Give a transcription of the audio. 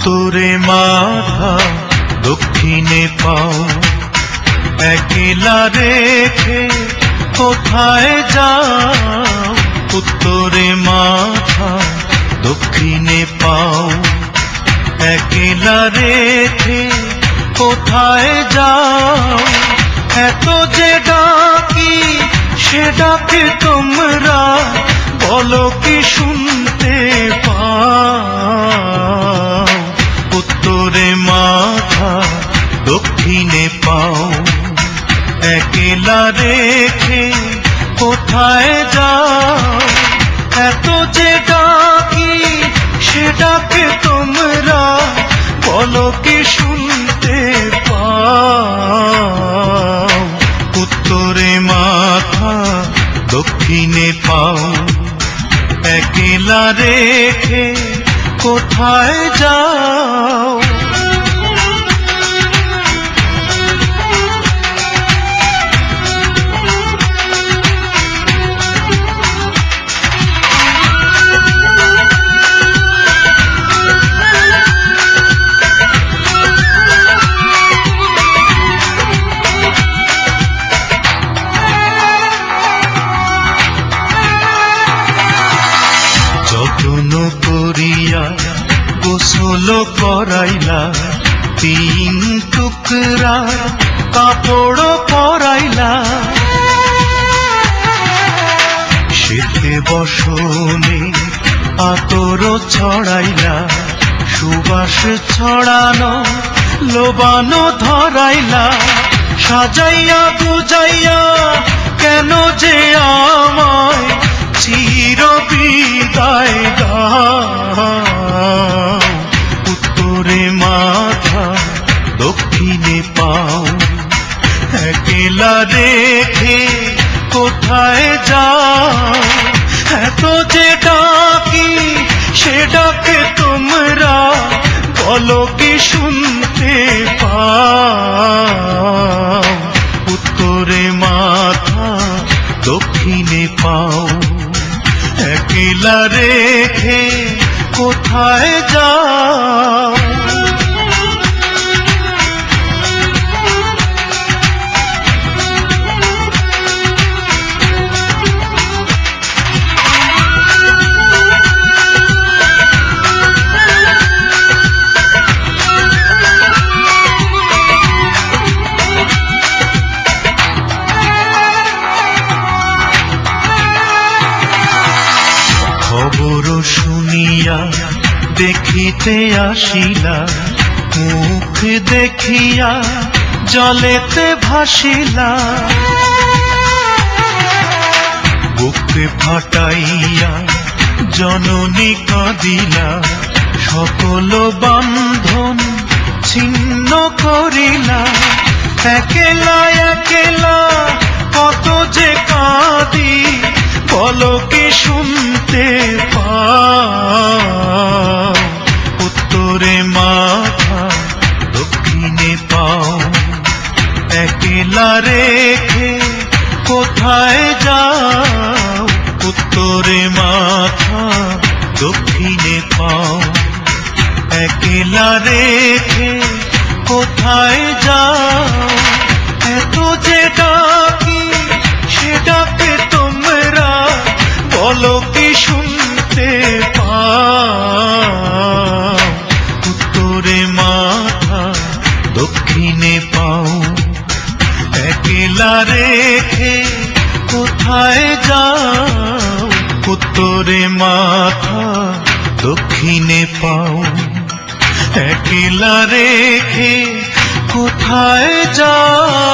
উত্তরে মাথা দক্ষিণে পাও, একলা রেখে কোথায় যাও? উত্তরে মাথা দক্ষিণে পাও, একলা রেখে কোথায় যাও? এত যে ডাকি সে ডাকে তোমরা বলো কি শুনতে পাও? উত্তরে মাথা দক্ষিণে পাও, একলা রেখে কোথায় যাও? এত যে ডাকি সে ডাকে তোমরা বলো কি শুনতে পাও? উত্তরে মাথা দক্ষিণে পাও, একলা রেখে কোথায় যাও? যত্ন করিয়া গোসল করাইলা, 3 টুকরা কাপড় পরাইলা, শীতে বসনে আতর ছড়াইলা, সুবাস ছড়ানো লোবানো ধরাইলা, সাজাইয়া বুঝাইয়া কেন যে আমায় চির বিদায় দাও? উত্তরে মাথা দক্ষিণে পাও, একলা রেখে কোথায় যাও? এত যে ডাকি সে ডাকে তোমরা বলো কি শুনতে পাও? উত্তরে মাথা দক্ষিণে পাও, একলা রেখে কোথায় যাও? খবর শুনিয়া দেখিতে আসিলা, মুখ দেখিয়া জলেতে ভাসিলা, বুকে ফাটাইয়া জননী কাঁদিলা, সকল বান্ধন ছিন্ন করিলা, একলা একলা কত যে কাঁদি বলো কি শুনতে পাও? উত্তরে মাথা দক্ষিণে পাও, একলা রেখে কোথায় যাও? উত্তরে মাথা দক্ষিণে পাও, একলা রেখে কোথায় যাও? এত যে ডাকি সে ডাকে তোমরা বলো কি শুনতে পাও? উত্তরে মাথা দক্ষিণে পাও, একলা রেখে কোথায় যাও? উত্তরে মাথা দক্ষিণে পাও, একলা রেখে কোথায় যাও?